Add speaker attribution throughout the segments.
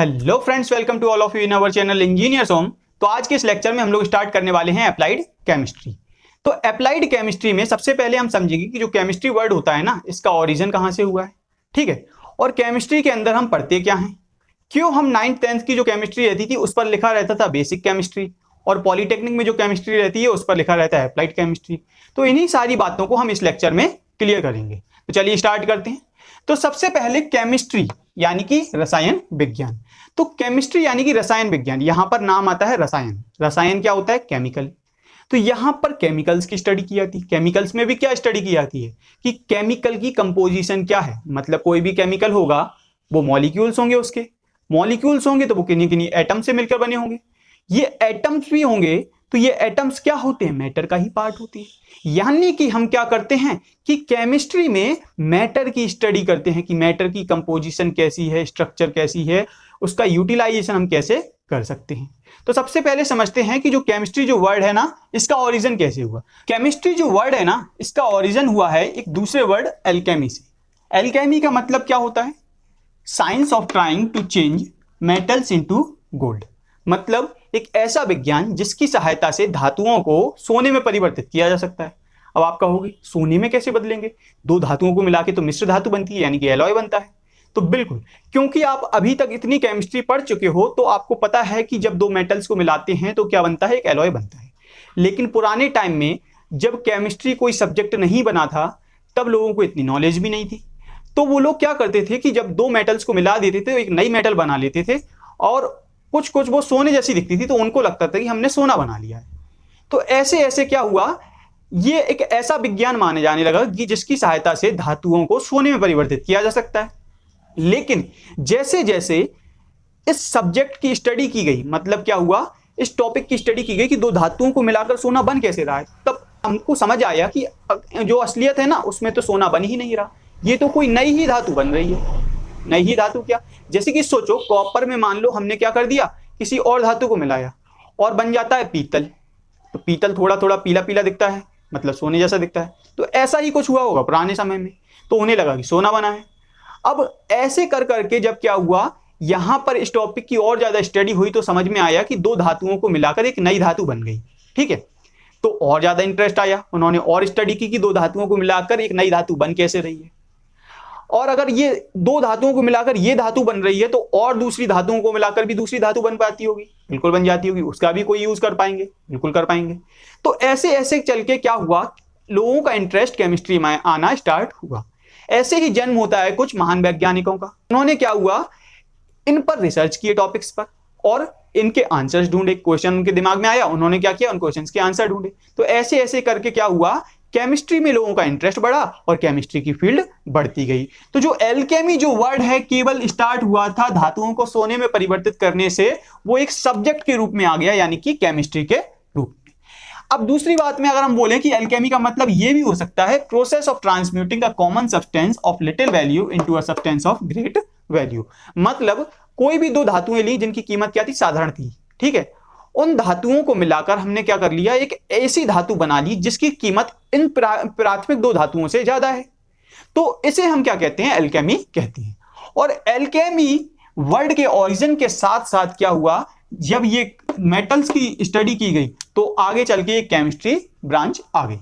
Speaker 1: Hello friends, welcome to all of you in our channel Engineers Home. तो आज के इस लेक्चर में हम लोग स्टार्ट करने वाले हैं अप्लाइड केमिस्ट्री। तो अप्लाइड केमिस्ट्री में सबसे पहले हम समझेंगे कि जो केमिस्ट्री वर्ड होता है ना, इसका ओरिजिन कहाँ से हुआ है। ठीक है, और केमिस्ट्री के अंदर हम पढ़ते क्या हैं, क्यों हम 9th 10th की जो केमिस्ट्री रहती थी उस पर लिखा रहता था बेसिक केमिस्ट्री, और पॉलीटेक्निक में जो केमिस्ट्री रहती है उस पर लिखा रहता है अप्लाइड केमिस्ट्री। तो इन्हीं सारी बातों को हम इस लेक्चर में क्लियर करेंगे। तो चलिए स्टार्ट करते हैं। तो सबसे पहले केमिस्ट्री यानी कि रसायन विज्ञान। तो केमिस्ट्री यानी कि रसायन विज्ञान, यहां पर नाम आता है रसायन। रसायन क्या होता है? केमिकल। तो यहां पर केमिकल्स की स्टडी की जाती है। केमिकल्स में भी क्या स्टडी की जाती है कि केमिकल की कंपोजिशन क्या है। मतलब कोई भी केमिकल होगा वो मॉलिक्यूल्स होंगे, उसके मॉलिक्यूल्स होंगे तो वो किन्हीं किन्हीं एटम से मिलकर बने होंगे। ये एटम्स भी होंगे तो ये एटम्स क्या होते हैं? मैटर का ही पार्ट होते हैं। यानी कि हम क्या करते हैं कि केमिस्ट्री में मैटर की स्टडी करते हैं कि मैटर की कंपोजिशन कैसी है, स्ट्रक्चर कैसी है, उसका यूटिलाइजेशन हम कैसे कर सकते हैं। तो सबसे पहले समझते हैं कि जो केमिस्ट्री जो वर्ड है ना, इसका ओरिजिन कैसे हुआ। केमिस्ट्री जो वर्ड है ना, इसका ओरिजिन हुआ है एक दूसरे वर्ड एल्केमी से। एल्केमी का मतलब क्या होता है? Science of trying to change metals into gold. मतलब एक ऐसा विज्ञान जिसकी सहायता से धातुओं को सोने में परिवर्तित किया जा सकता है। अब आप कहोगे सोने में कैसे बदलेंगे? दो धातुओं को मिला के तो मिश्र धातु बनती है, यानी कि एलॉय बनता है। तो बिल्कुल, क्योंकि आप अभी तक इतनी केमिस्ट्री पढ़ चुके हो तो आपको पता है कि जब दो मेटल्स को मिलाते हैं तो क्या बनता है? एक एलॉय बनता है। लेकिन पुराने टाइम में जब केमिस्ट्री कोई सब्जेक्ट नहीं बना था तब लोगों को इतनी नॉलेज भी नहीं थी। तो वो लोग क्या करते थे कि जब दो मेटल्स को मिला देते थे तो एक नई मेटल बना लेते थे, और कुछ कुछ वो सोने जैसी दिखती थी तो उनको लगता था कि हमने सोना बना लिया है। तो ऐसे ऐसे क्या हुआ, ये एक ऐसा विज्ञान माने जाने लगा कि जिसकी सहायता से धातुओं को सोने में परिवर्तित किया जा सकता है। लेकिन जैसे जैसे इस सब्जेक्ट की स्टडी की गई, मतलब क्या हुआ, इस टॉपिक की स्टडी की गई कि दो धातुओं को मिलाकर सोना बन कैसे रहा है, तब हमको समझ आया कि जो असलियत है ना उसमें तो सोना बन ही नहीं रहा, ये तो कोई नई ही धातु बन रही है। नई ही धातु क्या? जैसे कि सोचो कॉपर में मान लो हमने क्या कर दिया, किसी और धातु को मिलाया और बन जाता है पीतल। तो पीतल थोड़ा थोड़ा पीला पीला दिखता है, मतलब सोने जैसा दिखता है। तो ऐसा ही कुछ हुआ होगा पुराने समय में, तो उन्हें लगा कि सोना बना है। अब ऐसे कर करके जब क्या हुआ, यहां पर इस टॉपिक की और ज्यादा स्टडी हुई तो समझ में आया कि दो धातुओं को मिलाकर एक नई धातु बन गई। ठीक है, तो और ज्यादा इंटरेस्ट आया, उन्होंने और स्टडी की कि दो धातुओं को मिलाकर एक नई धातु बन कैसे रही है, और अगर ये दो धातुओं को मिलाकर ये धातु बन रही है तो और दूसरी धातुओं को मिलाकर भी दूसरी धातु बन पाती होगी, बिल्कुल बन जाती होगी, उसका भी कोई यूज कर पाएंगे, बिल्कुल कर पाएंगे। तो ऐसे ऐसे चल के क्या हुआ, लोगों का इंटरेस्ट केमिस्ट्री में आना स्टार्ट हुआ। ऐसे ही जन्म होता है कुछ महान वैज्ञानिकों का। उन्होंने क्या हुआ, इन पर रिसर्च किए टॉपिक्स पर और इनके आंसर्स ढूंढे। क्वेश्चन उनके दिमाग में आया, उन्होंने क्या किया, उन क्वेश्चंस के आंसर ढूंढे। तो ऐसे ऐसे करके क्या हुआ, केमिस्ट्री में लोगों का इंटरेस्ट बढ़ा और केमिस्ट्री की फील्ड बढ़ती गई। तो जो एल्केमी जो वर्ड है केवल स्टार्ट हुआ था धातुओं को सोने में परिवर्तित करने से, वो एक सब्जेक्ट के रूप में आ गया, यानी कि केमिस्ट्री के रूप में। अब दूसरी बात में अगर हम बोलें कि एल्केमी का मतलब ये भी हो सकता है process of transmuting a common substance of little value into a substance of great value. मतलब कोई भी दो धातुएं ली जिनकी कीमत क्या थी, साधारण थी। ठीक है, उन धातुओं को मिलाकर हमने क्या कर लिया, एक ऐसी धातु बना ली जिसकी कीमत इन प्राथमिक दो धातुओं से ज्यादा है। तो इसे हम क्या कहते हैं? एल्केमी कहते हैं। और एल्केमी वर्ड के ओरिजिन के साथ साथ क्या हुआ, जब ये मेटल्स की स्टडी की गई तो आगे चल के एक केमिस्ट्री ब्रांच आ गई।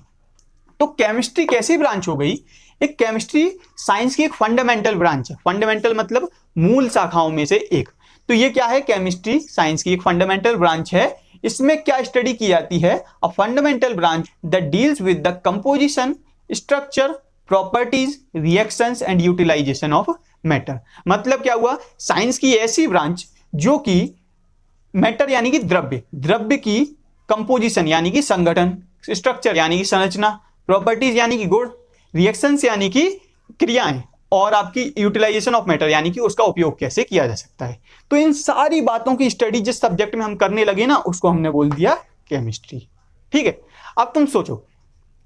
Speaker 1: तो केमिस्ट्री कैसी ब्रांच हो गई? एक केमिस्ट्री साइंस की एक फंडामेंटल ब्रांच है। फंडामेंटल मतलब मूल शाखाओं में से एक। तो ये क्या है? केमिस्ट्री साइंस की एक फंडामेंटल ब्रांच है। इसमें क्या स्टडी की जाती है? A fundamental branch that deals with the composition, structure, properties, reactions and utilization of matter. मतलब क्या हुआ, साइंस की ऐसी ब्रांच जो कि मैटर यानी कि द्रव्य, द्रव्य की कंपोजिशन यानी कि संगठन, स्ट्रक्चर यानी कि संरचना, प्रॉपर्टीज यानी कि गुण, रिएक्शंस यानी कि क्रियाएं, और आपकी यूटिलाइजेशन ऑफ मैटर यानी कि उसका उपयोग कैसे किया जा सकता है। तो इन सारी बातों की स्टडी जिस सब्जेक्ट में हम करने लगे ना, उसको हमने बोल दिया केमिस्ट्री। ठीक है, अब तुम सोचो,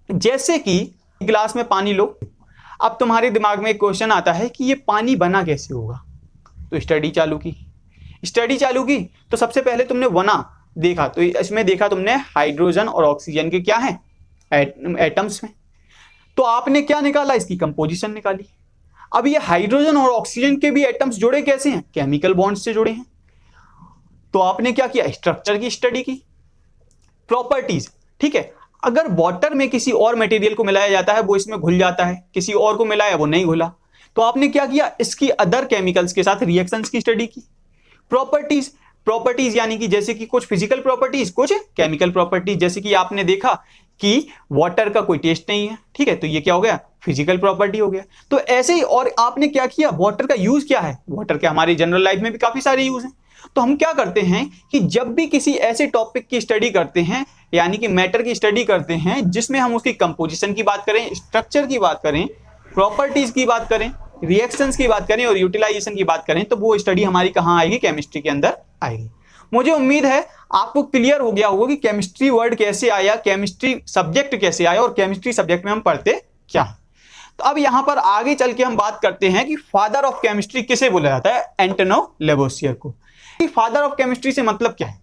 Speaker 1: जैसे कि गिलास में पानी लो, अब तुम्हारे दिमाग में एक क्वेश्चन आता है कि ये पानी बना कैसे होगा। तो स्टडी चालू की तो सबसे पहले तुमने बना देखा, तो इसमें देखा तुमने हाइड्रोजन और ऑक्सीजन के क्या है, एटम्स में। तो आपने क्या निकाला, इसकी कंपोजिशन निकाली। अब ये हाइड्रोजन और ऑक्सीजन के भी एटम्स जुड़े कैसे हैं, केमिकल बॉन्ड से जुड़े हैं। तो आपने क्या किया, स्ट्रक्चर की स्टडी की, प्रॉपर्टीज, ठीक है। अगर वाटर में किसी और मटेरियल को मिलाया जाता है वो इसमें घुल जाता है, किसी और को मिलाया वो नहीं घुला, तो आपने क्या किया, इसकी अदर केमिकल्स के साथ रिएक्शंस की स्टडी की। प्रॉपर्टीज, प्रॉपर्टीज यानी कि जैसे कि कुछ फिजिकल प्रॉपर्टीज, कुछ केमिकल प्रॉपर्टीज, जैसे कि आपने देखा कि वाटर का कोई टेस्ट नहीं है, ठीक है, तो ये क्या हो गया, फिजिकल प्रॉपर्टी हो गया। तो ऐसे ही, और आपने क्या किया, वाटर का यूज क्या है, वाटर के हमारी जनरल लाइफ में भी काफी सारे यूज हैं। तो हम क्या करते हैं कि जब भी किसी ऐसे टॉपिक की स्टडी करते हैं, यानी कि मैटर की स्टडी करते हैं जिसमें हम उसकी कंपोजिशन की बात करें, स्ट्रक्चर की बात करें, प्रॉपर्टीज की बात करें, रिएक्शंस की बात करें और यूटिलाइजेशन की बात करें, तो वो स्टडी हमारी कहां आएगी, केमिस्ट्री के अंदर आएगी। मुझे उम्मीद है आपको क्लियर हो गया होगा कि केमिस्ट्री वर्ड कैसे आया, केमिस्ट्री सब्जेक्ट कैसे आया और केमिस्ट्री सब्जेक्ट में हम पढ़ते क्या है। तो अब यहां पर आगे चल के हम बात करते हैं कि फादर ऑफ केमिस्ट्री किसे बोला जाता है, एंटोनियो लेवोसियर को। फादर ऑफ केमिस्ट्री से मतलब क्या है,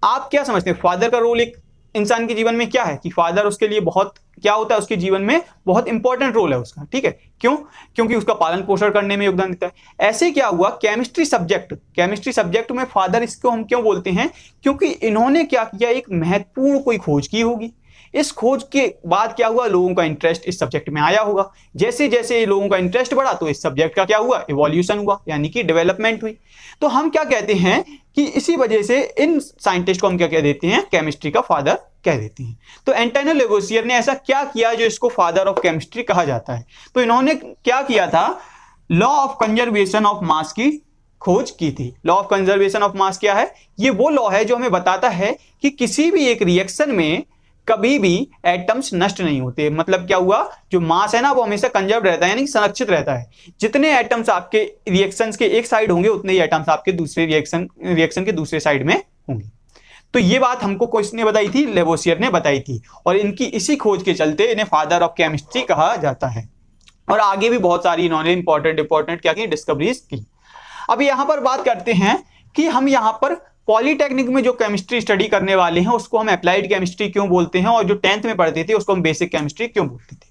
Speaker 1: आप क्या समझते हैं, फादर का रोल एक इंसान के जीवन में क्या है, कि फादर उसके लिए बहुत क्या होता है, उसके जीवन में बहुत इंपॉर्टेंट रोल है उसका, ठीक है। क्यों, क्योंकि उसका पालन पोषण करने में योगदान देता है। ऐसे क्या हुआ, केमिस्ट्री सब्जेक्ट में फादर इसको हम क्यों बोलते हैं, क्योंकि इन्होंने क्या किया, एक महत्वपूर्ण कोई खोज की होगी। इस खोज के बाद क्या हुआ, लोगों का इंटरेस्ट इस सब्जेक्ट में आया होगा। जैसे जैसे लोगों का इंटरेस्ट बढ़ा तो इस सब्जेक्ट का क्या हुआ, इवोल्यूशन हुआ, यानी कि डेवलपमेंट हुई। तो हम क्या कहते हैं कि इसी वजह से इन साइंटिस्ट को हम क्या कह देते हैं, केमिस्ट्री का फादर कह देते हैं। तो एंटोनियो लेवोसियर ने ऐसा क्या किया जो इसको फादर ऑफ केमिस्ट्री कहा जाता है, तो इन्होंने क्या किया था, law of conservation of mass की खोज की थी। Law of conservation of mass क्या है, ये वो लॉ है जो हमें बताता है कि किसी भी एक रिएक्शन में कभी भी एटम्स नष्ट नहीं होते। मतलब क्या हुआ, जो मास है ना वो हमेशा कंजर्व रहता है, यानी संरक्षित रहता है। जितने एटम्स आपके रिएक्शंस के एक साइड होंगे उतने ही एटम्स आपके दूसरे रिएक्शन के दूसरे साइड में होंगे। तो ये बात हमको किसने बताई थी, लेवोसियर ने बताई थी, और इनकी इसी खोज के चलते इन्हें फादर ऑफ केमिस्ट्री कहा जाता है। और आगे भी बहुत सारी इन्होंने इंपॉर्टेंट क्या की, डिस्कवरीज की। अब यहां पर बात करते हैं कि हम यहां पर पॉलीटेक्निक में जो केमिस्ट्री स्टडी करने वाले हैं उसको हम अप्लाइड केमिस्ट्री क्यों बोलते हैं, और जो 10th में पढ़ते थे उसको हम बेसिक केमिस्ट्री क्यों बोलते थे।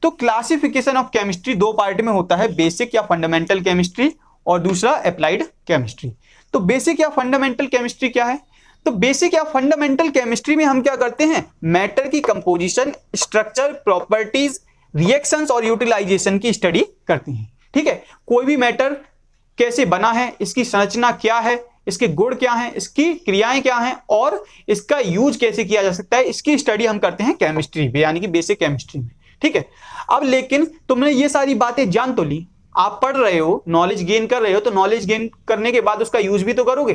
Speaker 1: तो क्लासिफिकेशन ऑफ केमिस्ट्री दो पार्ट में होता है, बेसिक या फंडामेंटल केमिस्ट्री और दूसरा अप्लाइड केमिस्ट्री। तो बेसिक या फंडामेंटल केमिस्ट्री क्या है, तो बेसिक या फंडामेंटल केमिस्ट्री में हम क्या करते हैं, मैटर की कंपोजिशन, स्ट्रक्चर, प्रॉपर्टीज, रिएक्शंस और यूटिलाइजेशन की स्टडी करते हैं। ठीक है, कोई भी मैटर कैसे बना है, इसकी संरचना क्या है, इसके गुण क्या हैं, इसकी क्रियाएं क्या हैं और इसका यूज कैसे किया जा सकता है, इसकी स्टडी हम करते हैं केमिस्ट्री में, यानी कि बेसिक केमिस्ट्री में। ठीक है, अब लेकिन तुमने ये सारी बातें जान तो ली, आप पढ़ रहे हो, नॉलेज गेन कर रहे हो, तो नॉलेज गेन करने के बाद उसका यूज भी तो करोगे।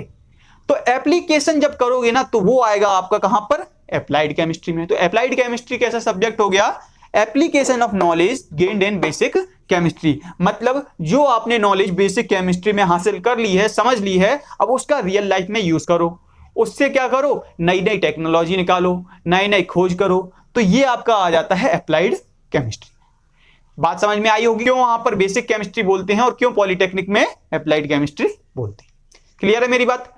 Speaker 1: तो एप्लीकेशन जब करोगे ना तो वो आएगा आपका कहां पर, अप्लाइड केमिस्ट्री में। तो अप्लाइड केमिस्ट्री कैसा सब्जेक्ट हो गया, application of knowledge gained in basic chemistry. मतलब जो आपने नॉलेज बेसिक केमिस्ट्री में हासिल कर ली है, समझ ली है, अब उसका रियल लाइफ में यूज करो, उससे क्या करो, नई नई टेक्नोलॉजी निकालो, नई नई खोज करो। तो ये आपका आ जाता है अप्लाइड केमिस्ट्री। बात समझ में आई होगी क्यों वहां पर बेसिक केमिस्ट्री बोलते हैं और क्यों पॉलिटेक्निक में अप्लाइड केमिस्ट्री बोलते हैं। क्लियर है मेरी बात।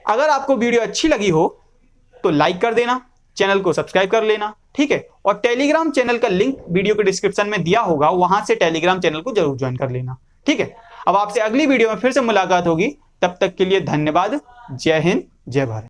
Speaker 1: अगर आपको वीडियो अच्छी लगी हो तो लाइक कर देना, चैनल को सब्सक्राइब कर लेना, ठीक है। और टेलीग्राम चैनल का लिंक वीडियो के डिस्क्रिप्शन में दिया होगा, वहां से टेलीग्राम चैनल को जरूर ज्वाइन कर लेना, ठीक है। अब आपसे अगली वीडियो में फिर से मुलाकात होगी, तब तक के लिए धन्यवाद। जय हिंद, जय भारत।